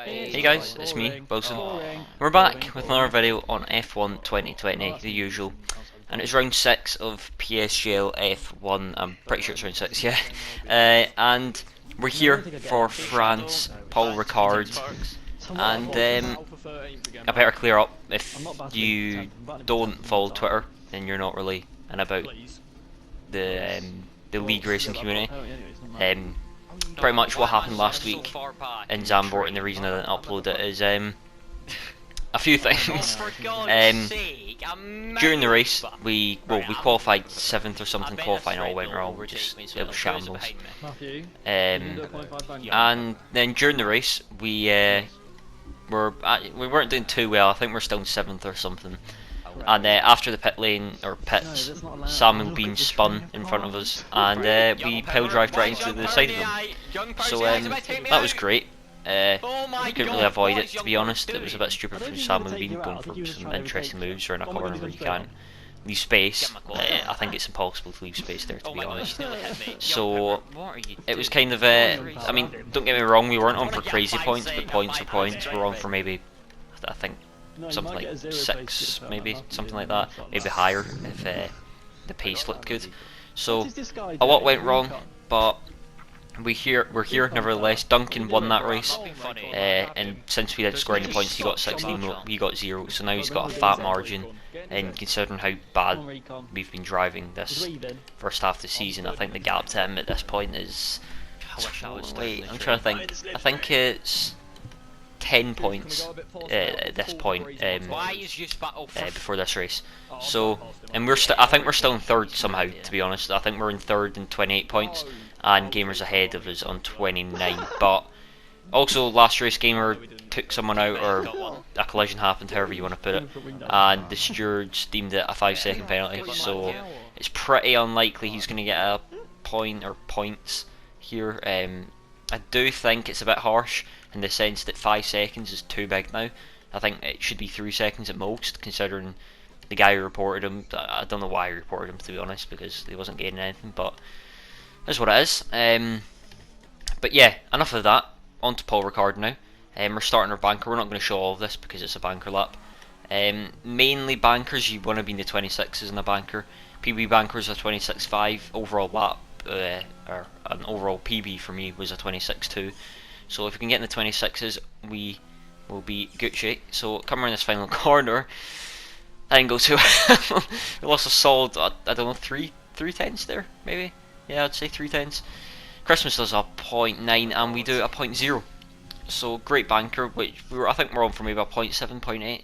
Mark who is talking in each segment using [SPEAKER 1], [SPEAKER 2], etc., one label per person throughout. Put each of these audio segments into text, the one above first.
[SPEAKER 1] Hey guys, it's me, Wilson. We're back with another video on F1 2020, the usual. And it's round 6 of PSGL F1, I'm pretty sure it's round 6, yeah. And we're here for France, Paul Ricard. And I better clear up, if you don't follow Twitter, then you're not really in about the league racing community. Pretty much what happened last week in Zandvoort, and the reason I didn't upload it is a few things. During the race, we qualified 7th or something. Qualifying all went wrong. It was shambles. And then during the race, we weren't doing too well. I think we're still in 7th or something. And after the pit lane, or pits, Samuel Bean spun in front of us, and we pile drived right into the side of him. So that was great. We couldn't really avoid it, to be honest. It was a bit stupid from Samuel Bean going for some interesting moves around a corner where you can't leave space. I think it's impossible to leave space there, to be honest. So it was kind of I mean, don't get me wrong, we weren't on for crazy points, but points are points. We're on for maybe, I think, something like 6, maybe, something like that, maybe higher if the pace looked good. So a lot went wrong, but we're here nevertheless. Duncan won that race, and since we didn't score any points, he got 16, we got 0, so now he's got a fat margin. And considering how bad we've been driving this first half of the season, I think the gap to him at this point is, wait, I'm trying to think, I think it's 10 points at this point before this race. So, and I think we're still in 3rd somehow, to be honest. I think we're in 3rd and 28 points, and Gamer's ahead of us on 29. But also, last race Gamer took someone out, or a collision happened, however you want to put it, and the stewards deemed it a 5-second penalty. So it's pretty unlikely he's going to get a point or points here. I do think it's a bit harsh in the sense that 5 seconds is too big now. I think it should be 3 seconds at most, considering the guy who reported him. I don't know why he reported him, to be honest, because he wasn't getting anything, but that's what it is. But yeah, enough of that. On to Paul Ricard now. We're starting our banker. We're not going to show all of this because it's a banker lap. Mainly bankers, you want to be in the 26s in a banker. PB bankers are 26.5. Overall lap, or an overall PB for me was a 26.2. So if we can get in the 26s, we will be Gucci. So come around this final corner, I didn't go too well. We lost a solid, I don't know, 3 tenths there, maybe? Yeah, I'd say 3 tenths. Christmas does a 0.9 and we do a 0.0. So great banker, which I think we're on for maybe a 0.7, 0.8.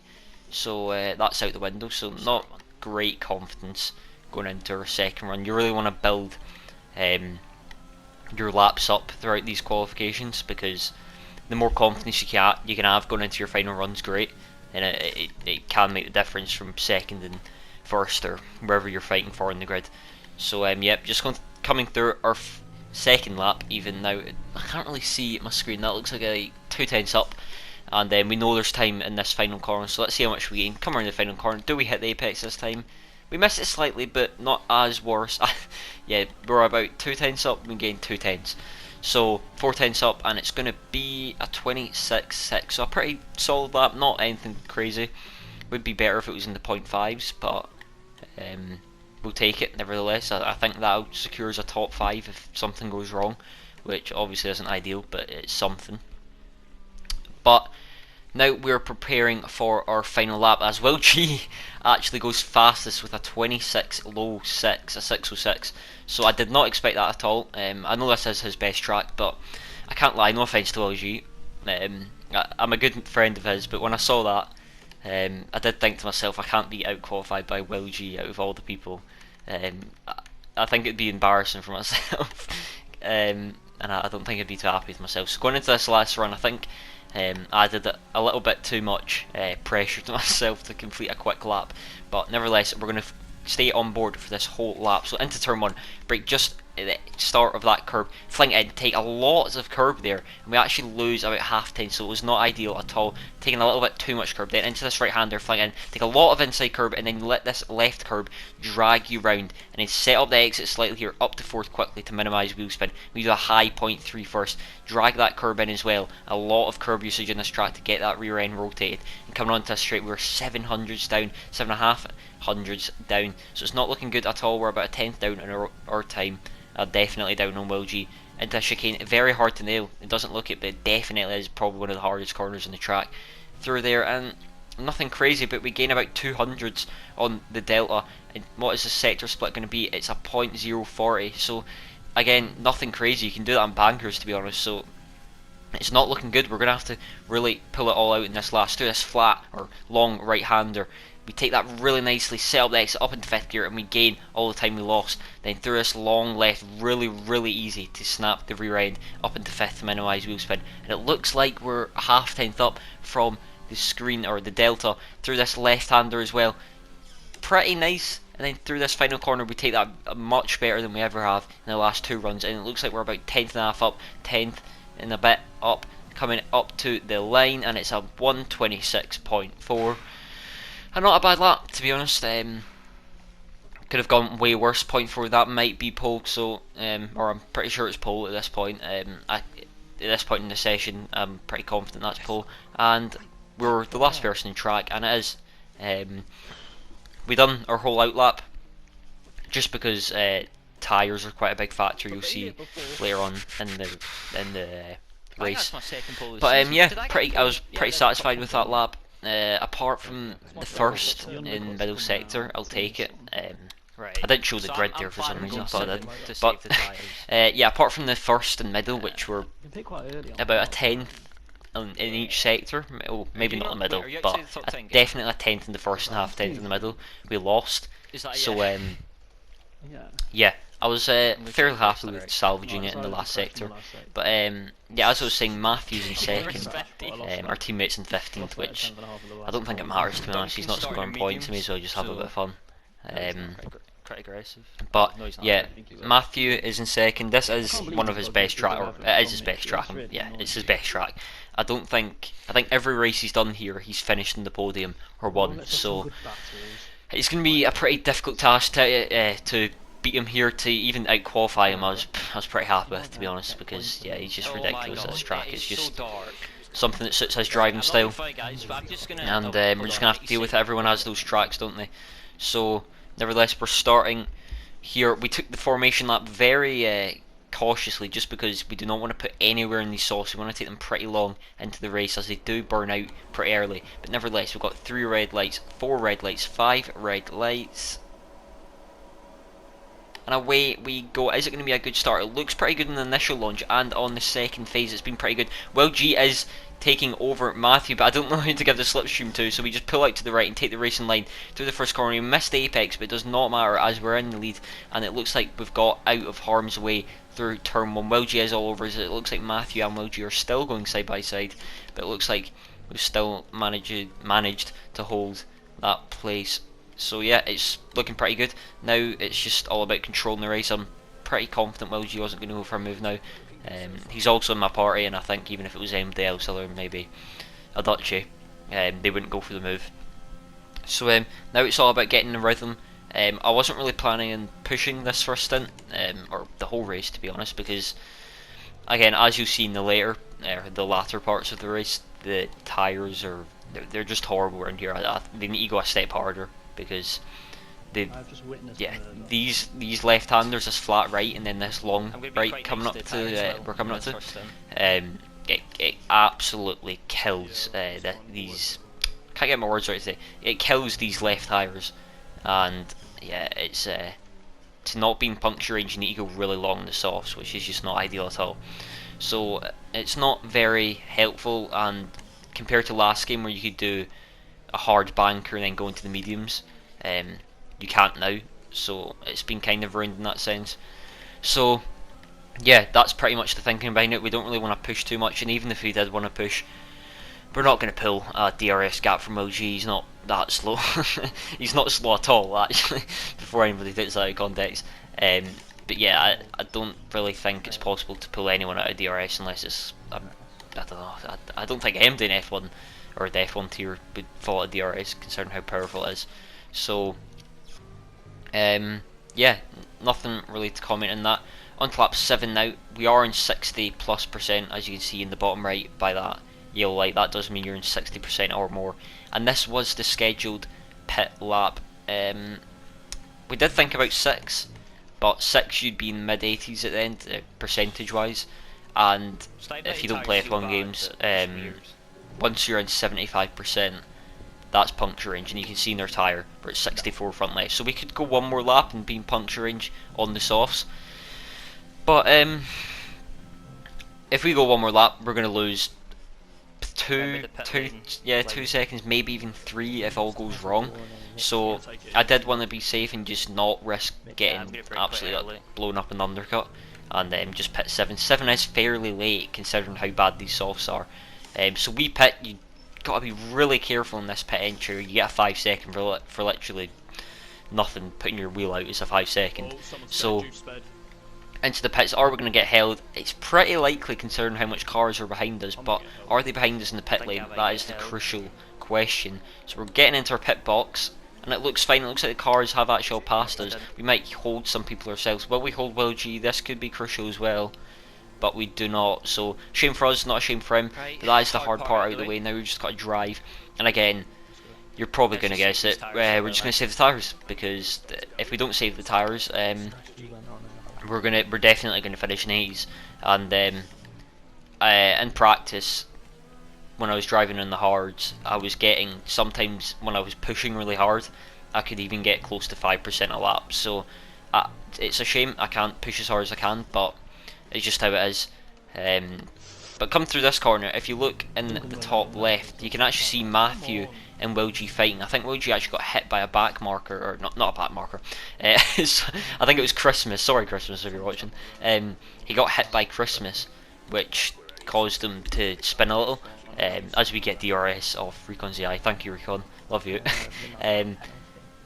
[SPEAKER 1] So that's out the window. So not great confidence going into our second run. You really want to build your laps up throughout these qualifications, because the more confidence you can have going into your final run's great, and it can make the difference from 2nd and 1st or wherever you're fighting for in the grid. So yep, just coming through our 2nd lap. Even now I can't really see my screen, that looks like a 2 tenths up, and then we know there's time in this final corner, so let's see how much we gain. Come around the final corner, do we hit the apex this time? We missed it slightly, but not as worse. Yeah, we're about 2 tenths up, we gained 2 tenths. So 4 tenths up, and it's going to be a 26.6, so a pretty solid lap, not anything crazy. Would be better if it was in the 0.5s, but we'll take it nevertheless. I think that secures a top 5 if something goes wrong, which obviously isn't ideal, but it's something. But now we're preparing for our final lap, as Will G actually goes fastest with a 26 low 6, a 6.06. So I did not expect that at all. I know this is his best track, but I can't lie, no offence to Will G. I'm a good friend of his, but when I saw that, I did think to myself, I can't be out qualified by Will G out of all the people. I think it'd be embarrassing for myself, and I don't think I'd be too happy with myself. So going into this last run, I think I did a little bit too much pressure to myself to complete a quick lap, but nevertheless we're going to stay on board for this whole lap. So into turn 1, brake just at the start of that curb, fling in, take a lot of curb there, and we actually lose about half 10, so it was not ideal at all. Taking a little bit too much curb, then into this right hander, fling in, take a lot of inside curb, and then let this left curb drag you round, and then set up the exit slightly here, up to fourth quickly to minimise wheel spin. We do a high 0.3 first, drag that curb in as well, a lot of curb usage in this track to get that rear end rotated, and coming onto this straight, we're 700s down, 7.5 down, so it's not looking good at all. We're about a tenth down on our time, definitely down on Will G. Into a chicane, very hard to nail. It doesn't look it, but it definitely is probably one of the hardest corners in the track. Through there, and nothing crazy, but we gain about 200s on the delta. And what is the sector split going to be? It's a 0.040, so again, nothing crazy. You can do that on bankers, to be honest, so it's not looking good. We're going to have to really pull it all out in this last, through this flat or long right hander. We take that really nicely, set up the exit up into 5th gear, and we gain all the time we lost. Then through this long left, really easy to snap the rear end up into 5th to minimise wheel spin. And it looks like we're a half tenth up from the screen, or the delta, through this left hander as well. Pretty nice. And then through this final corner, we take that much better than we ever have in the last 2 runs. And it looks like we're about 10th and a half up, 10th and a bit up, coming up to the line, and it's a 126.4. And not a bad lap, to be honest. Could have gone way worse. 0.4, that might be pole, so or I'm pretty sure it's pole at this point. At this point in the session, I'm pretty confident that's pole, and we're the last person in track, and it is. We done our whole outlap, just because tyres are quite a big factor. You'll see later on in the race. But yeah, I was pretty satisfied with that lap. Apart from the first in middle sector, I'll take it. I didn't show the grid there for some reason, I thought I did. But yeah, apart from the first and middle, which were about a tenth in each sector, oh, maybe not the middle, but definitely a tenth in the first and half tenth in the middle, we lost. So yeah, I was fairly happy with salvaging it in the last sector. But yeah, as I was saying, Matthew's in second, our teammate's in 15th, which I don't think it matters, to be honest. He's not scoring points to me, so I just have a bit of fun. But yeah, Matthew is in second. This is one of his best track, or it is his best track. Yeah, it's his best track. I think every race he's done here, he's finished in the podium or won. So it's going to be a pretty difficult task to beat him here, to even out qualify him. I was pretty happy with, to be honest, because yeah, he's just ridiculous at this track. It's just something that suits his driving style, and we're just gonna have to deal with it. Everyone has those tracks, don't they? So nevertheless, we're starting here. We took the formation lap very cautiously, just because we do not want to put anywhere in these softs. We want to take them pretty long into the race, as they do burn out pretty early. But nevertheless, we've got 3 red lights, 4 red lights, 5 red lights, and away we go. Is it going to be a good start? It looks pretty good in the initial launch, and on the second phase it's been pretty good. Will G is taking over Matthew, but I don't know who to give the slipstream to, so we just pull out to the right and take the racing line through the first corner. We missed the apex, but it does not matter, as we're in the lead, and it looks like we've got out of harm's way through turn 1. Will G is all over us. It looks like Matthew and Will G are still going side by side, but it looks like we've still managed to hold that place. So yeah, it's looking pretty good. Now it's just all about controlling the race. I'm pretty confident Will G wasn't going to go for a move now. He's also in my party, and I think even if it was anybody else, or maybe a Dutchie, they wouldn't go for the move. So now it's all about getting the rhythm. I wasn't really planning on pushing this first stint, or the whole race, to be honest, because again, as you'll see in the latter parts of the race, the tyres are they're just horrible around here. They need to go a step harder, because these left-handers, this flat right and then this long right coming up to we're coming up to, it absolutely kills these. Can't get my words right today. It kills these left tyres, and yeah, it's to not being puncture range, you need to go really long in the softs, which is just not ideal at all. So it's not very helpful, and compared to last game where you could do a hard banker and then go into the mediums, you can't now, so it's been kind of ruined in that sense. So yeah, that's pretty much the thinking behind it. We don't really want to push too much, and even if we did want to push, we're not going to pull a DRS gap from OG. He's not that slow. He's not slow at all, actually, before anybody takes that out of context. But yeah, I don't really think it's possible to pull anyone out of DRS unless it's I don't know. I don't think MD in F1 or the F1 tier would fall at DRS considering how powerful it is. So yeah, nothing really to comment on that. On to lap 7 now. We are in 60+%, as you can see in the bottom right by that yellow light. That does mean you're in 60% or more. And this was the scheduled pit lap. We did think about 6, but 6 you'd be in mid 80s at the end, percentage wise. And if you don't play F1 games, once you're in 75%, that's puncture range, and you can see in their tyre we're at 64 front left. So we could go one more lap and be in puncture range on the softs. But if we go one more lap, we're going to lose 2 seconds, maybe even 3 if all goes wrong. So I did want to be safe and just not risk getting absolutely blown up in the undercut, and just pit 7. 7 is fairly late considering how bad these softs are. So we pit. You got to be really careful in this pit entry. You get a 5 second for literally nothing. Putting your wheel out is a 5 second. So into the pits, are we going to get held? It's pretty likely considering how much cars are behind us, but are they behind us in the pit lane? That is the crucial question. So we're getting into our pit box, and it looks fine. It looks like the cars have actually passed us. We might hold some people ourselves. Will we hold Will G? This could be crucial as well, but we do not. So shame for us, not a shame for him. But that is the hard part out of the way. Now we've just got to drive. And again, you're probably going to guess it. We're just going to save the tyres, because if we don't save the tyres, we're definitely going to finish in 80s. And in practice, when I was driving on the hards, I was getting, sometimes when I was pushing really hard, I could even get close to 5% a lap. So it's a shame I can't push as hard as I can, but it's just how it is. But come through this corner, if you look in the top left, you can actually see Matthew and Will G fighting. I think Will G actually got hit by a back marker, or not a back marker. I think it was Christmas. Sorry, Christmas, if you're watching. He got hit by Christmas, which caused him to spin a little. As we get DRS off Recon ZI. Thank you, Recon. Love you.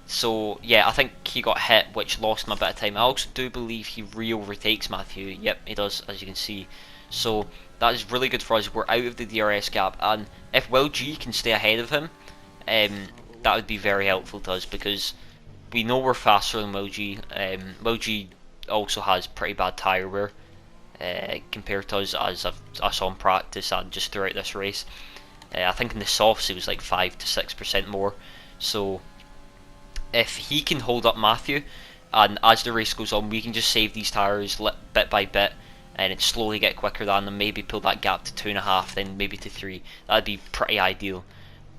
[SPEAKER 1] So yeah, I think he got hit, which lost him a bit of time. I also do believe he re-overtakes Matthew. Yep, he does, as you can see. So that is really good for us. We're out of the DRS gap, and if Will G can stay ahead of him, that would be very helpful to us, because we know we're faster than Will G. Will G also has pretty bad tyre wear compared to us, as I saw in practice and just throughout this race. I think in the softs it was like 5 to 6% more. So if he can hold up Matthew, and as the race goes on, we can just save these tyres bit by bit, and it slowly get quicker than them, maybe pull that gap to 2.5, then maybe to 3. That'd be pretty ideal.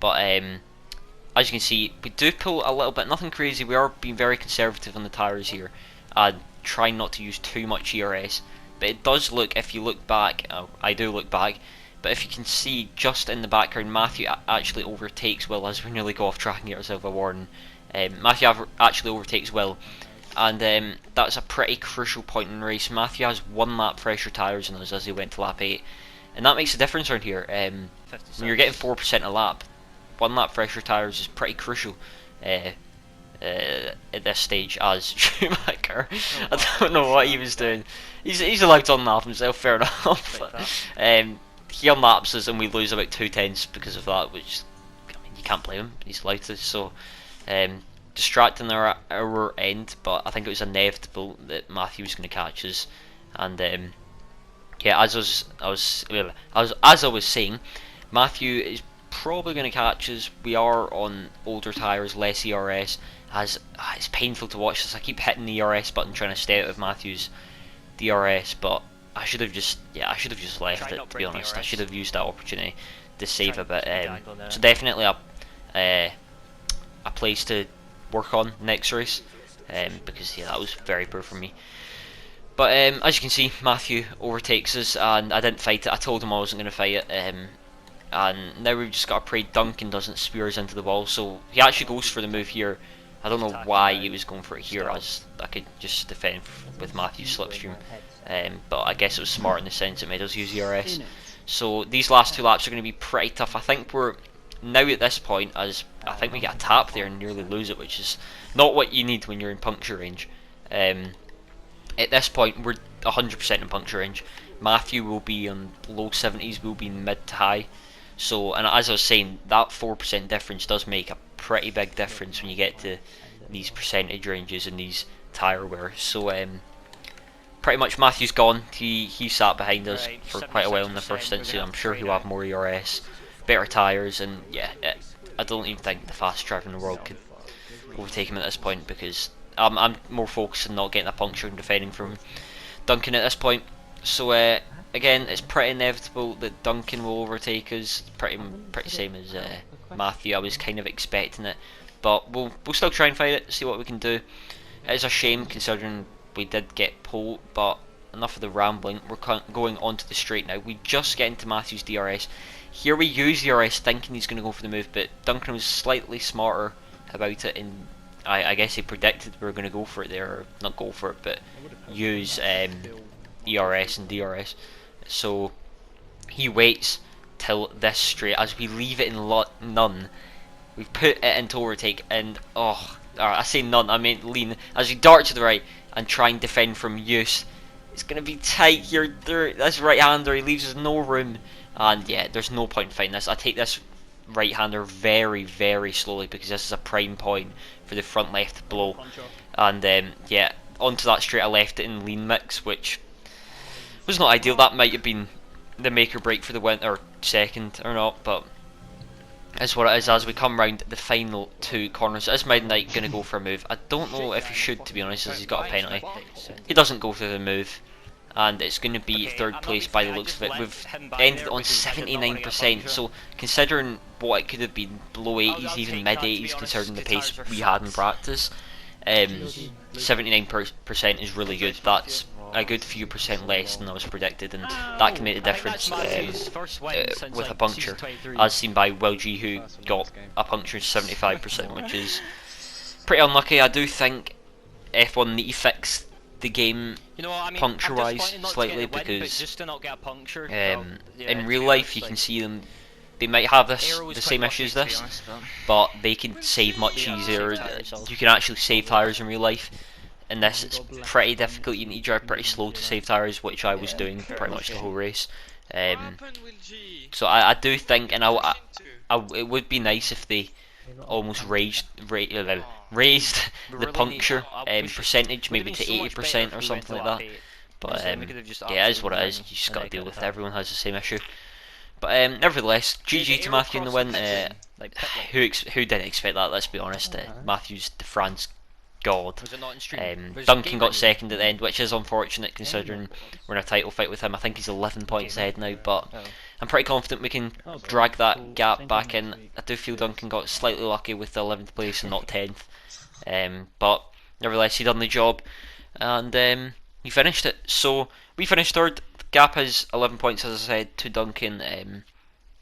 [SPEAKER 1] But as you can see, we do pull a little bit, nothing crazy. We are being very conservative on the tyres here, and trying not to use too much ERS. But it does look, if you look back, I do look back, but if you can see just in the background, Matthew actually overtakes Will, as we nearly go off track and get ourselves a warning. Matthew actually overtakes Will, and that's a pretty crucial point in the race. Matthew has 1 lap fresher tyres than us as he went to lap 8, and that makes a difference around here. When you're getting 4% a lap, 1 lap fresher tyres is pretty crucial at this stage as Schumacher. I don't know what he was doing. He's allowed to unlap himself, fair enough. He unlaps us and we lose about 2/10 because of that, which, I mean, you can't blame him. He's allowed to. So distracting our end, but I think it was inevitable that Matthew was going to catch us. And yeah, as I was saying, Matthew is probably going to catch us. We are on older tyres, less ERS. As it's painful to watch this. I keep hitting the ERS button trying to stay out of Matthew's DRS, but I should have just left it, to be honest. I should have used that opportunity to save a bit. So definitely a place to work on next race, because yeah, that was very poor for me. But as you can see, Matthew overtakes us, and I didn't fight it. I told him I wasn't going to fight it, and now we've just got to pray Duncan doesn't spear us into the wall. So he actually goes for the move here. I don't know why he was going for it here, as I could just defend with Matthew's slipstream, but I guess it was smart in the sense it made us use ERS. So these last 2 laps are going to be pretty tough. I think we're now at this point, as I think we get a tap there and nearly lose it, which is not what you need when you're in puncture range. At this point, we're 100% in puncture range. Matthew will be on low 70s, we'll be in mid to high. So, and as I was saying, that 4% difference does make a pretty big difference when you get to these percentage ranges and these tyre wear. So, pretty much Matthew's gone. He sat behind us for quite a while in the first stint, so I'm sure he'll have more ERS, better tyres, and yeah, I don't even think the fastest driver in the world could overtake him at this point, because I'm more focused on not getting a puncture and defending from Duncan at this point. So again, it's pretty inevitable that Duncan will overtake us. Pretty same as Matthew. I was kind of expecting it, but we'll still try and fight it. See what we can do. It is a shame considering we did get pole, but enough of the rambling. We're going onto the straight now. We just get into Matthew's DRS. Here we use DRS thinking he's going to go for the move, but Duncan was slightly smarter about it, and I guess he predicted we were going to go for it there, or not go for it, but use ERS and DRS. So he waits till this straight as we leave it in none. We've put it into overtake, and I say none, I mean lean, as we dart to the right and try and defend from use. It's going to be tight here. This right-hander, he leaves us no room, and yeah, there's no point in fighting this. I take this right-hander very, very slowly because this is a prime point for the front left blow, and yeah, onto that straight I left it in lean mix, which was not ideal. That might have been the make or break for the win, or second or not, but is what it is. As we come round the final two corners, is Midnight going to go for a move? I don't know if he should, to be honest, as he's got a penalty. He doesn't go for the move, and it's going to be third place by the looks of it. We've ended on 79%, so considering what it could have been, below 80s, even mid 80s, considering the pace we had in practice, 79% is really good. That's a good few percent less than I was predicted, and that can make the difference with a puncture, as seen by Will G, who got a puncture 75%, which is pretty unlucky. I do think F1 need to fix the game puncture wise slightly, because in real life you can see them, they might have the same issue as this, but they can save much easier. You can actually save tyres in real life. In this, it's pretty difficult. You need to drive pretty slow to save tyres, which I was doing pretty much the whole race. So I do think, and it would be nice if they almost raised the puncture percentage, maybe to 80% or something like that. But yeah, it is what it is. You just got to deal with it. Everyone has the same issue. But nevertheless, GG to Matthew in the win. Who didn't expect that? Let's be honest. Matthew's the France god. Duncan got second at the end, which is unfortunate considering we're in a title fight with him. I think he's 11 points ahead now, but I'm pretty confident we can drag that gap back in. I do feel Duncan got slightly lucky with the 11th place and not 10th, but nevertheless he done the job, and he finished it. So we finished third. The gap is 11 points, as I said, to Duncan.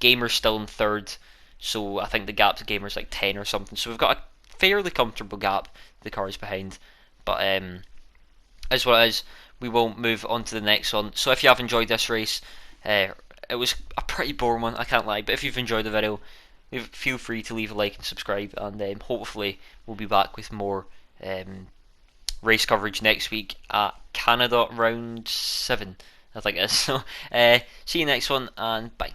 [SPEAKER 1] Gamer's still in third, so I think the gap to Gamer's like 10 or something, so we've got a fairly comfortable gap, the cars behind, but as what it is, we will move on to the next one. So if you have enjoyed this race, it was a pretty boring one, I can't lie, but if you've enjoyed the video, feel free to leave a like and subscribe, and hopefully we'll be back with more race coverage next week at Canada round 7, I think it is. So see you next one, and bye.